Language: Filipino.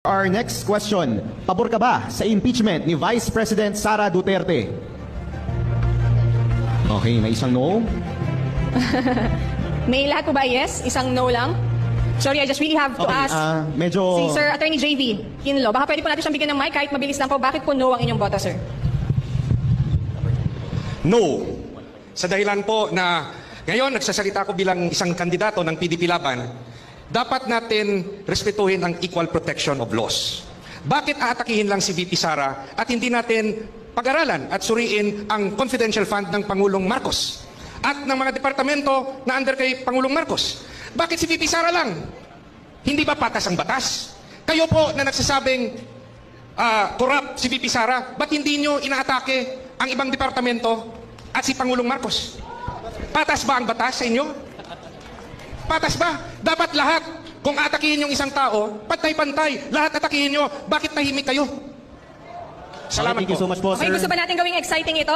Our next question, pabor ka ba sa impeachment ni Vice President Sara Duterte? Okay, may isang no. May lahat po ba yes? Isang no lang? Sorry, I just really have to Okay, ask medyo... si Sir Attorney JV Kinlo. Baka pwede po natin siyang bigyan ng mic kahit mabilis lang po. Bakit po no ang inyong boto, sir? No. Sa dahilan po na ngayon nagsasalita ko bilang isang kandidato ng PDP Laban, dapat natin respetuhin ang equal protection of laws. Bakit aatakihin lang si VP Sara at hindi natin pag-aralan at suriin ang confidential fund ng Pangulong Marcos at ng mga departamento na under kay Pangulong Marcos? Bakit si VP Sara lang? Hindi ba patas ang batas? Kayo po na nagsasabing corrupt si VP Sara, ba't hindi nyo inaatake ang ibang departamento at si Pangulong Marcos? Patas ba ang batas sa inyo? Patas ba? Dapat lahat, kung atakihin yung isang tao, pantay-pantay, lahat atakihin nyo. Bakit tahimik kayo? Salamat Thank you so much po, Okay, sir. gusto ba natin gawing exciting ito?